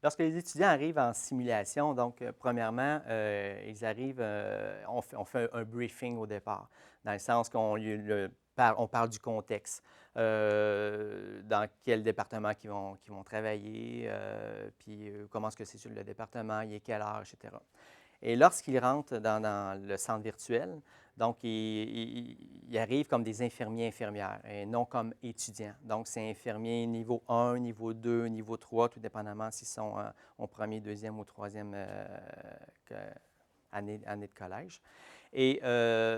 Lorsque les étudiants arrivent en simulation, donc, premièrement, ils arrivent, on fait un briefing au départ, dans le sens on parle du contexte, dans quel département qu'ils vont travailler, puis comment est-ce que c'est sur le département, il est quelle heure, etc. Et lorsqu'ils rentrent dans le centre virtuel, donc ils arrivent comme des infirmiers, infirmières, et non comme étudiants. Donc, c'est infirmier niveau 1, niveau 2, niveau 3, tout dépendamment s'ils sont au premier, deuxième ou troisième année de collège. Et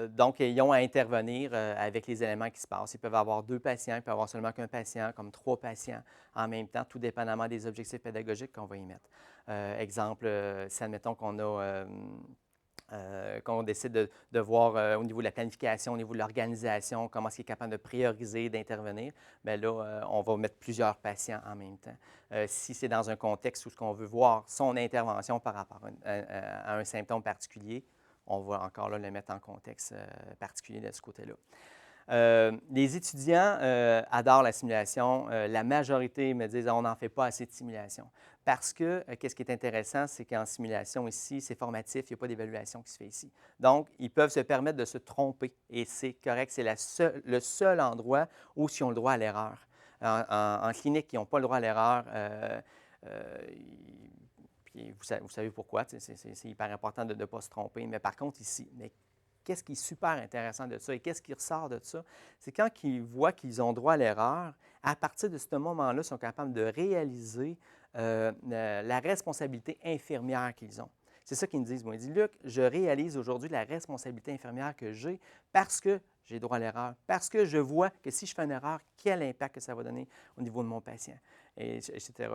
donc, ils ont à intervenir avec les éléments qui se passent. Ils peuvent avoir 2 patients, ils peuvent avoir seulement qu'un patient, comme 3 patients en même temps, tout dépendamment des objectifs pédagogiques qu'on va y mettre. Exemple, si admettons qu'on décide de voir au niveau de la planification, au niveau de l'organisation, comment est-ce qu'il est capable de prioriser, d'intervenir, bien là, on va mettre plusieurs patients en même temps. Si c'est dans un contexte où ce qu'on veut voir son intervention par rapport à un symptôme particulier, on va encore là, le mettre en contexte particulier de ce côté-là. Les étudiants adorent la simulation. La majorité me disent on n'en fait pas assez de simulation. Parce que, qu'est-ce qui est intéressant, c'est qu'en simulation ici, c'est formatif, il n'y a pas d'évaluation qui se fait ici. Donc, ils peuvent se permettre de se tromper et c'est correct. C'est le seul endroit où ils ont le droit à l'erreur. En clinique, ils n'ont pas le droit à l'erreur. Puis vous savez pourquoi, c'est hyper important de ne pas se tromper. Mais par contre, ici, qu'est-ce qui est super intéressant de ça et qu'est-ce qui ressort de ça? C'est quand ils voient qu'ils ont droit à l'erreur, à partir de ce moment-là, ils sont capables de réaliser la responsabilité infirmière qu'ils ont. C'est ça qu'ils me disent. Moi, ils disent, Luc, je réalise aujourd'hui la responsabilité infirmière que j'ai parce que j'ai droit à l'erreur, parce que je vois que si je fais une erreur, quel impact que ça va donner au niveau de mon patient, etc.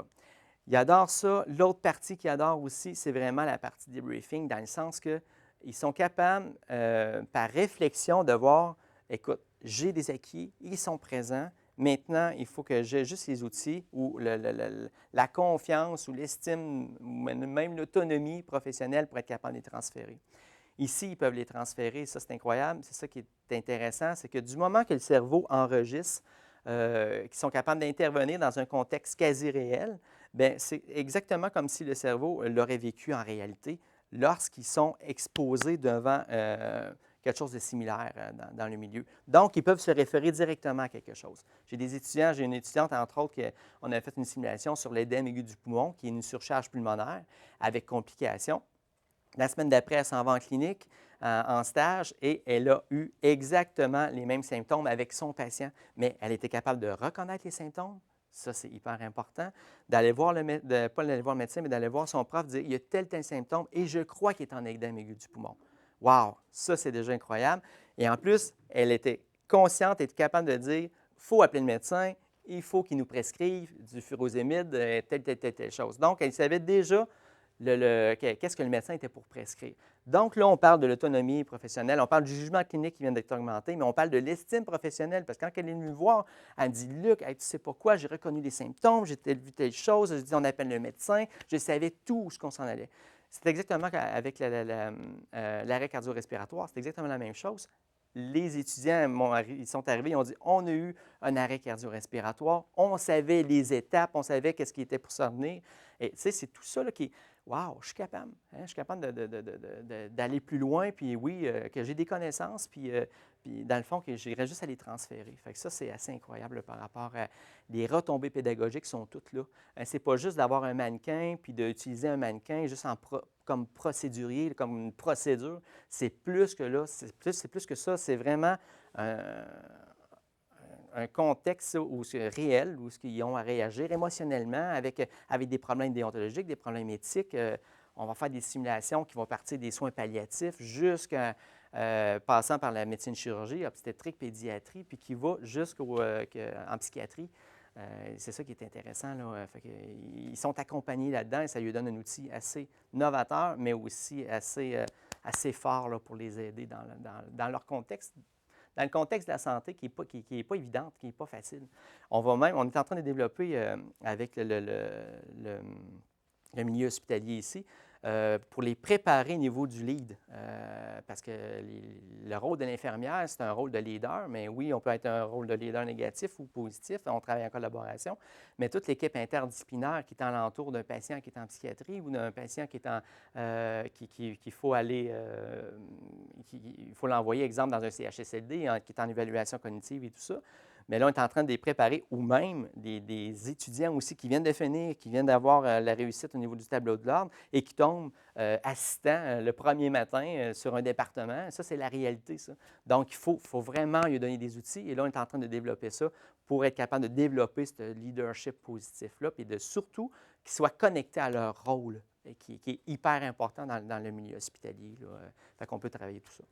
Ils adorent ça. L'autre partie qu'ils adorent aussi, c'est vraiment la partie debriefing, dans le sens qu'ils sont capables, par réflexion, de voir, écoute, j'ai des acquis, ils sont présents. Maintenant, il faut que j'ai juste les outils ou la confiance ou l'estime, ou même l'autonomie professionnelle pour être capable de les transférer. Ici, ils peuvent les transférer, ça c'est incroyable. C'est ça qui est intéressant, c'est que du moment que le cerveau enregistre, qu'ils sont capables d'intervenir dans un contexte quasi réel, bien, c'est exactement comme si le cerveau l'aurait vécu en réalité lorsqu'ils sont exposés devant quelque chose de similaire dans le milieu. Donc, ils peuvent se référer directement à quelque chose. J'ai des étudiants, j'ai une étudiante, entre autres, on a fait une simulation sur l'édème aigu du poumon, qui est une surcharge pulmonaire avec complications. La semaine d'après, elle s'en va en clinique, en stage, et elle a eu exactement les mêmes symptômes avec son patient, mais elle était capable de reconnaître les symptômes. Ça, c'est hyper important. D'aller voir pas d'aller voir le médecin, mais d'aller voir son prof, dire il y a tel symptôme et je crois qu'il est en édème aigu du poumon. Wow! Ça, c'est déjà incroyable. Et en plus, elle était consciente et capable de dire il faut appeler le médecin, il faut qu'il nous prescrive du furosémide, telle chose. Donc, elle savait déjà qu'est-ce que le médecin était pour prescrire. Donc là, on parle de l'autonomie professionnelle, on parle du jugement clinique qui vient d'être augmenté, mais on parle de l'estime professionnelle, parce que quand elle est venue me voir, elle me dit, Luc, hey, tu sais pas quoi, j'ai reconnu les symptômes, j'ai vu telle chose, je dis, on appelle le médecin, je savais tout où on s'en allait. C'est exactement avec l'arrêt cardio-respiratoire, c'est exactement la même chose. Les étudiants ils sont arrivés, ils ont dit on a eu un arrêt cardio-respiratoire, on savait les étapes, on savait qu'est-ce qui était pour s'en venir. Et tu sais, c'est tout ça là, qui est wow, je suis capable. Hein, je suis capable d'aller plus loin, puis oui, que j'ai des connaissances, puis dans le fond, que j'irais juste à les transférer. Fait que ça, c'est assez incroyable là, par rapport à les retombées pédagogiques sont toutes là. C'est pas juste d'avoir un mannequin, puis d'utiliser un mannequin juste comme procédurier, comme une procédure. C'est plus que là, c'est plus que ça. C'est vraiment un contexte où c'est réel, où ils ont à réagir émotionnellement avec des problèmes déontologiques, des problèmes éthiques. On va faire des simulations qui vont partir des soins palliatifs jusqu'à passant par la médecine chirurgie, obstétrique, pédiatrie, puis qui va jusqu'en psychiatrie. C'est ça qui est intéressant. Là. Ils sont accompagnés là-dedans et ça lui donne un outil assez novateur, mais aussi assez fort là, pour les aider dans leur contexte, dans le contexte de la santé qui n'est pas évidente, qui n'est pas facile. On est en train de développer avec le milieu hospitalier ici, pour les préparer au niveau du lead. Parce que le rôle de l'infirmière, c'est un rôle de leader, mais oui, on peut être un rôle de leader négatif ou positif, on travaille en collaboration, mais toute l'équipe interdisciplinaire qui est alentour d'un patient qui est en psychiatrie ou d'un patient qui est qu'il faut aller, il faut l'envoyer, exemple, dans un CHSLD qui est en évaluation cognitive et tout ça. Mais là, on est en train de les préparer, ou même des étudiants aussi qui viennent de finir, qui viennent d'avoir la réussite au niveau du tableau de l'ordre et qui tombent assistants le premier matin sur un département. Ça, c'est la réalité, ça. Donc, il faut vraiment lui donner des outils. Et là, on est en train de développer ça pour être capable de développer ce leadership positif-là, puis de surtout qu'ils soient connectés à leur rôle, qui est hyper important dans le milieu hospitalier. Là. Fait qu'on peut travailler tout ça.